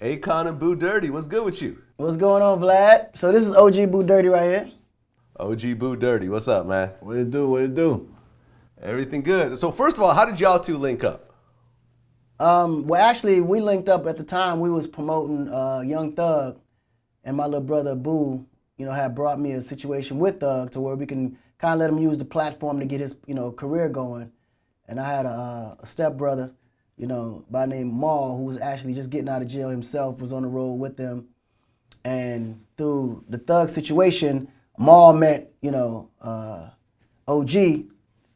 Akon and Boo Dirty, what's good with you? What's going on, Vlad? So this is OG Boo Dirty right here. OG Boo Dirty, what's up, man? What it do? What it do? Everything good. So first of all, how did y'all two link up? Well, actually, we linked up at the time. We was promoting Young Thug, and my little brother Boo, had brought me a situation with Thug to where we can kind of let him use the platform to get his, career going. And I had a stepbrother, by the name Maul, who was actually just getting out of jail himself, was on the road with them. And through the Thug situation, Maul met, OG,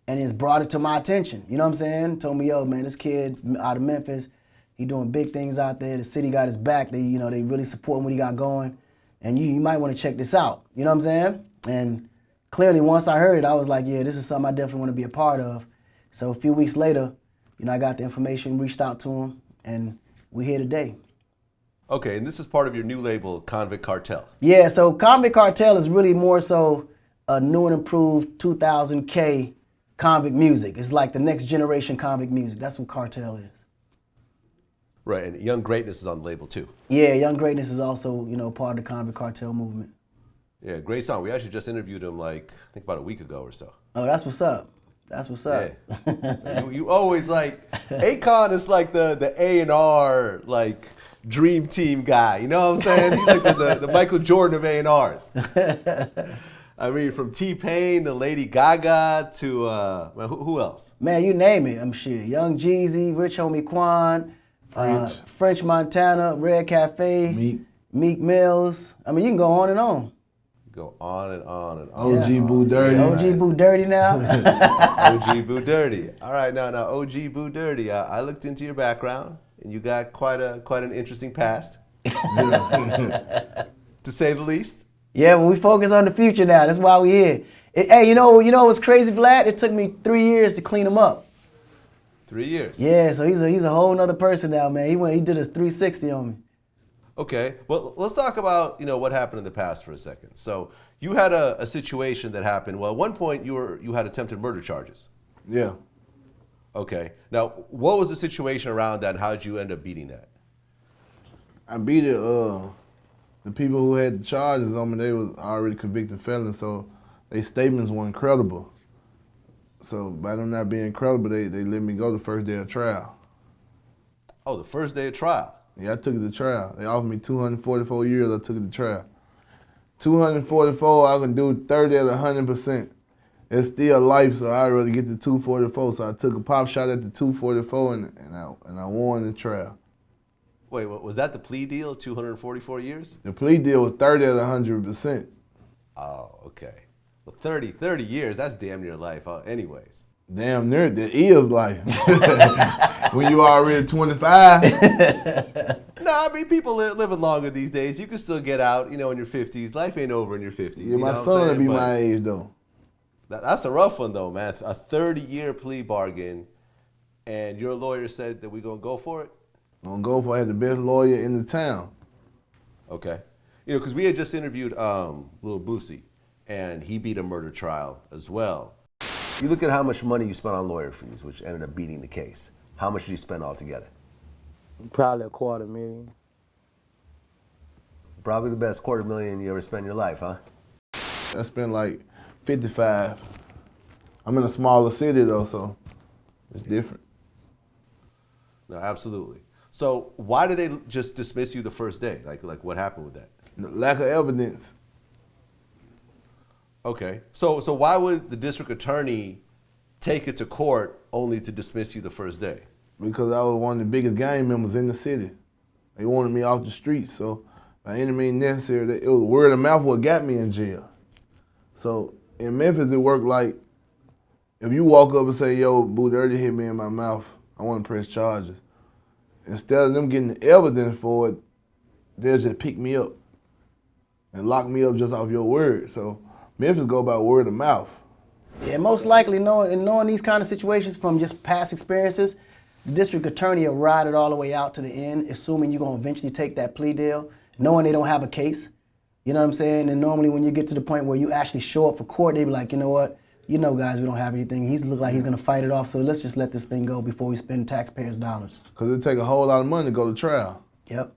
and it's brought it to my attention. You know what I'm saying? Told me, yo, man, this kid out of Memphis, he doing big things out there. The city got his back. They, they really supporting what he got going. And you might want to check this out. You know what I'm saying? And clearly, once I heard it, I was like, yeah, this is something I definitely want to be a part of. So a few weeks later, I got the information, reached out to him, and we're here today. Okay, and this is part of your new label, Konvict Kartel. Yeah, so Convict Cartel is really more so a new and improved 2000K convict music. It's like the next generation convict music. That's what Cartel is. Right, and Young Greatness is on the label too. Yeah, Young Greatness is also, part of the Convict Cartel movement. Yeah, great song. We actually just interviewed him I think about a week ago or so. Oh, that's what's up. That's what's up. Yeah. you always Akon is like the A&R dream team guy. You know what I'm saying? He's like the Michael Jordan of A&Rs. I mean, from T-Pain to Lady Gaga to who else? Man, you name it. I'm sure. Young Jeezy, Rich Homie Quan, French Montana, Red Cafe, Meek Mills. I mean, you can go on and on. Go on and on and on. OG Boo Dirty. OG Boo Dirty now. OG Boo Dirty. All right, now OG Boo Dirty. I looked into your background, and you got quite an interesting past, to say the least. Yeah, well, we focus on the future now. That's why we here. Hey, you know what's crazy, Vlad? It took me 3 years to clean him up. 3 years. Yeah, so he's a whole nother person now, man. He did his 360 on me. Okay, well, let's talk about what happened in the past for a second. So you had a situation that happened. Well, at one point you had attempted murder charges. Yeah. Okay. Now, what was the situation around that, and how did you end up beating that? I beat it. The people who had the charges on me, they was already convicted felons, so their statements weren't credible. So by them not being credible, they let me go the first day of trial. Oh, the first day of trial. Yeah, I took it to trial. They offered me 244 years, I took it to trial. 244, I can do 30 at 100%. It's still life, so I'd rather get the 244. So I took a pop shot at the 244 and I won the trial. Wait, was that the plea deal, 244 years? The plea deal was 30 at 100%. Oh, okay. Well, 30 years, that's damn near life, anyways. Damn near, that is life. When you already 25. No, I mean, people living longer these days. You can still get out, in your 50s. Life ain't over in your 50s. Yeah, my son will be my age, though. That's a rough one, though, man. A 30-year plea bargain, and your lawyer said that we're going to go for it? I'm going to go for it. I had the best lawyer in the town. Okay. Because we had just interviewed Lil Boosie, and he beat a murder trial as well. You look at how much money you spent on lawyer fees, which ended up beating the case. How much did you spend altogether? Probably $250,000. Probably the best $250,000 you ever spent in your life, huh? I spent like 55. I'm in a smaller city though, so it's different. No, absolutely. So why did they just dismiss you the first day? Like what happened with that? Lack of evidence. Okay. So why would the district attorney take it to court only to dismiss you the first day? Because I was one of the biggest gang members in the city. They wanted me off the streets, so by any means necessary, it was word of mouth what got me in jail. So in Memphis, it worked like if you walk up and say, yo, Boo Dirty hit me in my mouth, I want to press charges. Instead of them getting the evidence for it, they'll just pick me up and lock me up just off your word. So Memphis go by word of mouth. Yeah, most likely knowing these kind of situations from just past experiences, the district attorney will ride it all the way out to the end, assuming you're going to eventually take that plea deal, knowing they don't have a case. You know what I'm saying? And normally when you get to the point where you actually show up for court, they be like, you know what? Guys, we don't have anything. He looks like he's going to fight it off, so let's just let this thing go before we spend taxpayers' dollars. Because it take a whole lot of money to go to trial. Yep.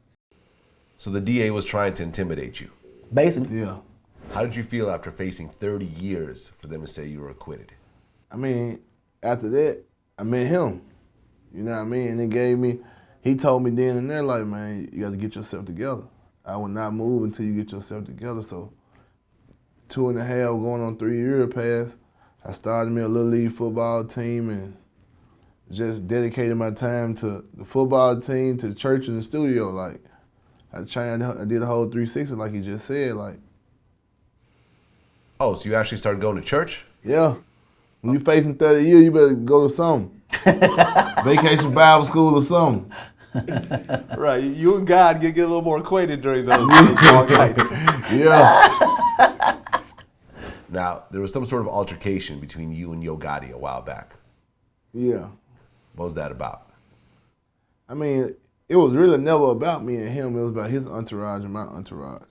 So the DA was trying to intimidate you. Basically. Yeah. How did you feel after facing 30 years for them to say you were acquitted? I mean, after that, I met him. You know what I mean? And he told me then and there, like, man, you got to get yourself together. I will not move until you get yourself together. So 2.5 going on 3 years passed. I started me a little league football team and just dedicated my time to the football team, to the church and the studio. Like, I did a whole 360 like he just said. Like, oh, so you actually started going to church? yeah. When you facing 30 years, you better go to something. Vacation Bible school or something. Right, you and God get a little more acquainted during those long nights. Yeah. Now, there was some sort of altercation between you and Yo Gotti a while back. Yeah. What was that about? I mean, it was really never about me and him. It was about his entourage and my entourage.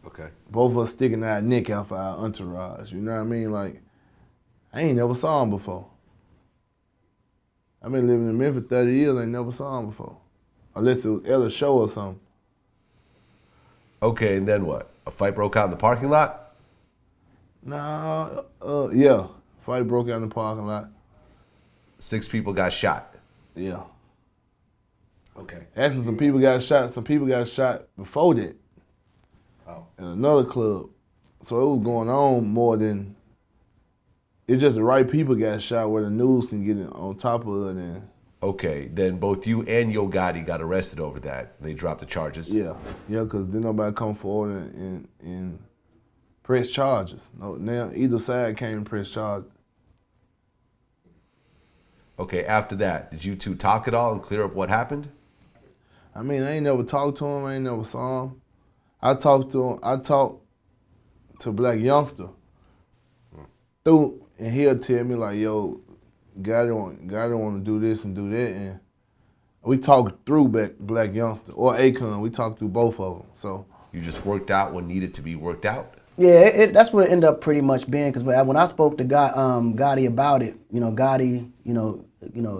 Okay. Both of us sticking our neck out for our entourage. You know what I mean? Like, I ain't never saw him before. I've been living in Memphis 30 years, I ain't never saw him before. Unless it was at a show or something. Okay, and then what? A fight broke out in the parking lot? Nah, yeah. Fight broke out in the parking lot. 6 people got shot. Yeah. Okay. Actually, some people got shot before that. Oh. In another club. So it was going on more than, it's just the right people got shot where the news can get on top of it. And Okay, then both you and Yo Gotti got arrested over that. They dropped the charges. yeah, because didn't nobody come forward and press charges. No, now either side came and press charges. Okay, after that, did you two talk at all and clear up what happened? I mean, I ain't never talked to him. I ain't never saw him. I talked to Black Youngster through, and he'll tell me like, yo, Gotti want to do this and do that, and we talked through Black Youngster or Akon. We talked through both of them. So You just worked out what needed to be worked out? Yeah, that's what it ended up pretty much being. Because when I spoke to Gotti about it, Gotti,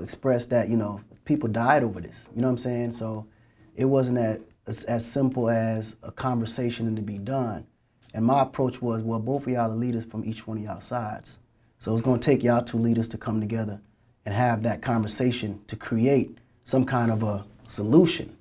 expressed that people died over this. You know what I'm saying? So it wasn't as simple as a conversation and to be done. And my approach was, well, both of y'all are leaders from each one of y'all sides. So it's going to take y'all two leaders to come together and have that conversation to create some kind of a solution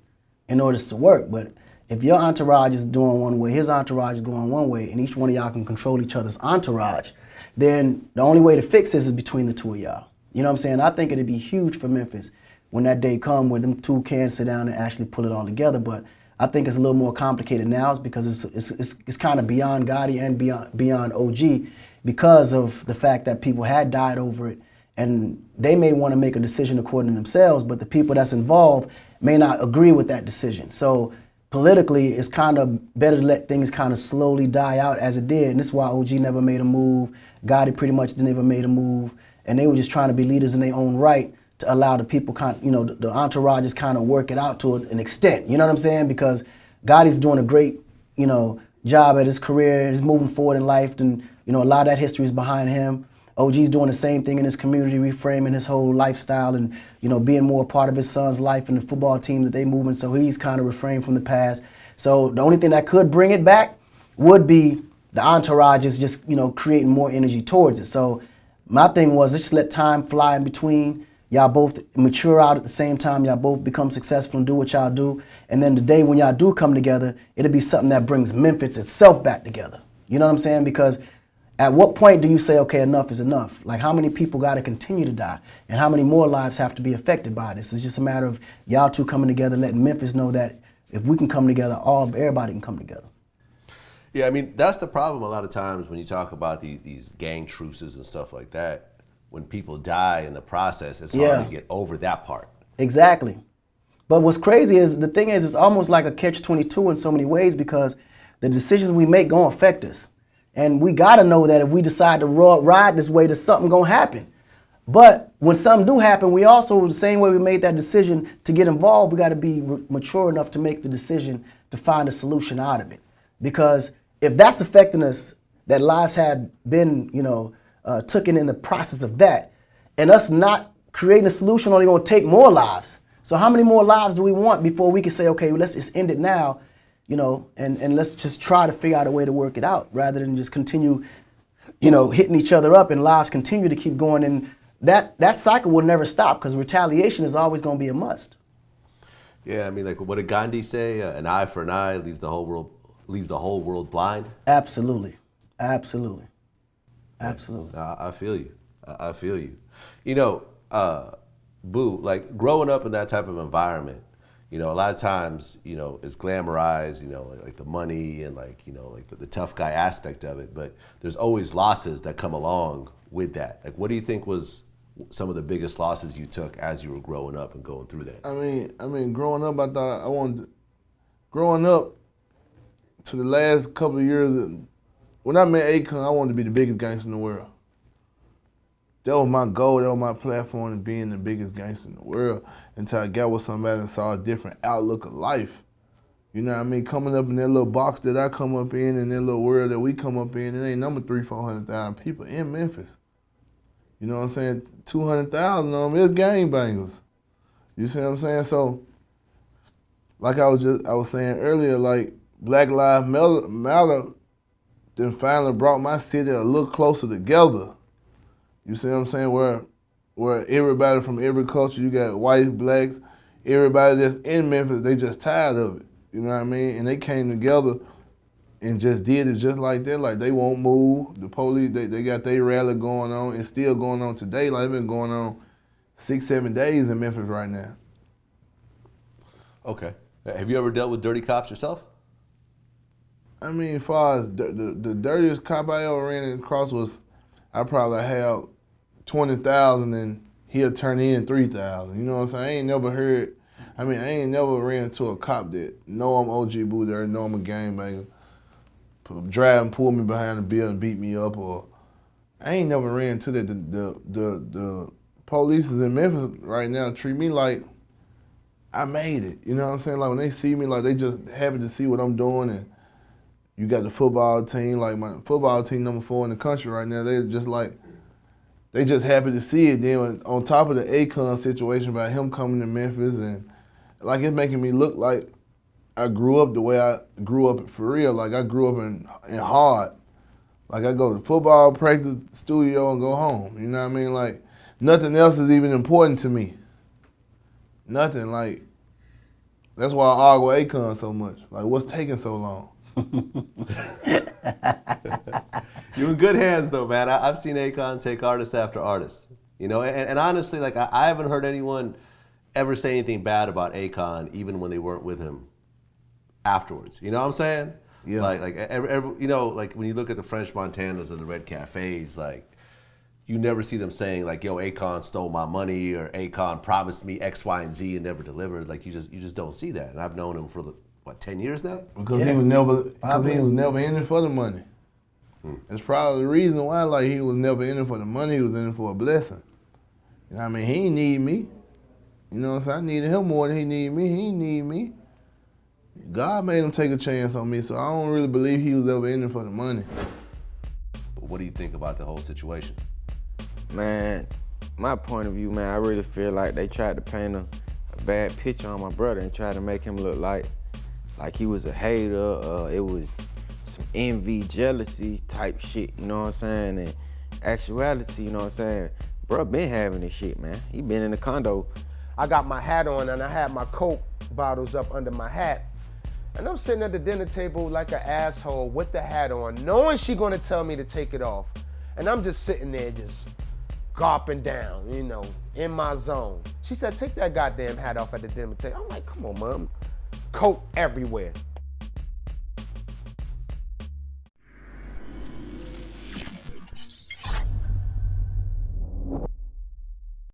in order to work. But if your entourage is doing one way, his entourage is going one way, and each one of y'all can control each other's entourage, then the only way to fix this is between the two of y'all. You know what I'm saying? I think it'd be huge for Memphis when that day come where them two can sit down and actually pull it all together. But I think it's a little more complicated now. It's because it's kind of beyond Gotti and beyond OG because of the fact that people had died over it, and they may want to make a decision according to themselves, but the people that's involved may not agree with that decision. So politically, it's kind of better to let things kind of slowly die out as it did, and this is why OG never made a move. Gotti pretty much never made a move, and they were just trying to be leaders in their own right to allow the people the entourages kind of work it out to an extent. You know what I'm saying? Because Gotti's doing a great, job at his career. He's moving forward in life, and a lot of that history is behind him. OG's doing the same thing in his community, reframing his whole lifestyle and, being more a part of his son's life and the football team that they moving. So he's kind of refrained from the past. So the only thing that could bring it back would be the entourage is just, creating more energy towards it. So my thing was, let's just let time fly in between. Y'all both mature out at the same time. Y'all both become successful and do what y'all do. And then the day when y'all do come together, it'll be something that brings Memphis itself back together. You know what I'm saying? Because at what point do you say, okay, enough is enough? Like, how many people got to continue to die? And how many more lives have to be affected by this? It's just a matter of y'all two coming together, letting Memphis know that if we can come together, everybody can come together. Yeah, I mean, that's the problem a lot of times when you talk about these gang truces and stuff like that. When people die in the process, it's hard to get over that part. Exactly. But what's crazy is, the thing is, it's almost like a catch-22 in so many ways, because the decisions we make gonna affect us. And we gotta know that if we decide to ride this way, there's something gonna happen. But when something do happen, we also, the same way we made that decision to get involved, we gotta be mature enough to make the decision to find a solution out of it. Because if that's affecting us, that lives had been, taken in the process of that, and us not creating a solution only gonna take more lives, So how many more lives do we want before we can say, okay, well, let's just end it now, you know, and let's just try to figure out a way to work it out rather than just continue, you know, hitting each other up and lives continue to keep going. And that cycle will never stop because retaliation is always going to be a must. Yeah, I mean, like, what did Gandhi say? An eye for an eye leaves the whole world blind. Absolutely, absolutely, absolutely. I feel you. I feel you. You know, Boo, like growing up in that type of environment, you know, a lot of times, you know, it's glamorized, you know, like the money and like, you know, like the tough guy aspect of it. But there's always losses that come along with that. Like, what do you think was some of the biggest losses you took as you were growing up and going through that? I mean, growing up, I thought growing up to the last couple of years, when I met Akon, I wanted to be the biggest gangster in the world. That was my goal, that was my platform, to being the biggest gangster in the world until I got with somebody and saw a different outlook of life. You know what I mean? Coming up in that little box that I come up in that little world that we come up in, it ain't number 300,000-400,000 people in Memphis. You know what I'm saying? 200,000 of them is gangbangers. You see what I'm saying? So, like I was saying earlier, like Black Lives Matter then finally brought my city a little closer together. You see what I'm saying? Where everybody from every culture, you got whites, blacks, everybody that's in Memphis, they just tired of it. You know what I mean? And they came together and just did it just like that. Like, they won't move. The police, they got their rally going on. It's still going on today. Like, it's been going on 6-7 days in Memphis right now. Okay. Have you ever dealt with dirty cops yourself? I mean, as far as the dirtiest cop I ever ran across was, I probably had 20,000 and he'll turn in 3,000. You know what I'm saying? I ain't never ran into a cop that know I'm OG Boo there, know I'm a gangbanger, drive and pull me behind the bill and beat me up, or I ain't never ran into that. The police in Memphis right now treat me like I made it. You know what I'm saying? Like, when they see me, like, they just happy to see what I'm doing. And you got the football team, like my football team number 4 in the country right now, they just happy to see it. Then on top of the Akon situation about him coming to Memphis, and like, it's making me look like I grew up the way I grew up for real. Like, I grew up in hard. Like, I go to football practice, studio, and go home. You know what I mean? Like, nothing else is even important to me. Nothing. Like, that's why I argue with Akon so much. Like, what's taking so long? You're in good hands, though, man. I've seen Akon take artist after artist. You know, and honestly, like, I haven't heard anyone ever say anything bad about Akon, even when they weren't with him afterwards. You know what I'm saying? Yeah. Like every, you know, like when you look at the French Montanas or the Red Cafes, like, you never see them saying like, "Yo, Akon stole my money," or "Akon promised me X, Y, and Z and never delivered." Like, you just don't see that. And I've known him for 10 years now? Because he was never in it for the money. That's probably the reason why. Like, he was never in it for the money. He was in it for a blessing. You know what I mean? He ain't need me. You know what I'm saying? I needed him more than he needed me. He ain't need me. God made him take a chance on me, so I don't really believe he was ever in it for the money. What do you think about the whole situation? Man, my point of view, man, I really feel like they tried to paint a bad picture on my brother and tried to make him look like he was a hater. It was some envy, jealousy type shit, you know what I'm saying? And actuality, you know what I'm saying? Bro been having this shit, man. He been in the condo. I got my hat on and I had my Coke bottles up under my hat. And I'm sitting at the dinner table like an asshole with the hat on, knowing she gonna tell me to take it off. And I'm just sitting there just gulping down, you know, in my zone. She said, "Take that goddamn hat off at the dinner table." I'm like, "Come on, Mom." Coke everywhere.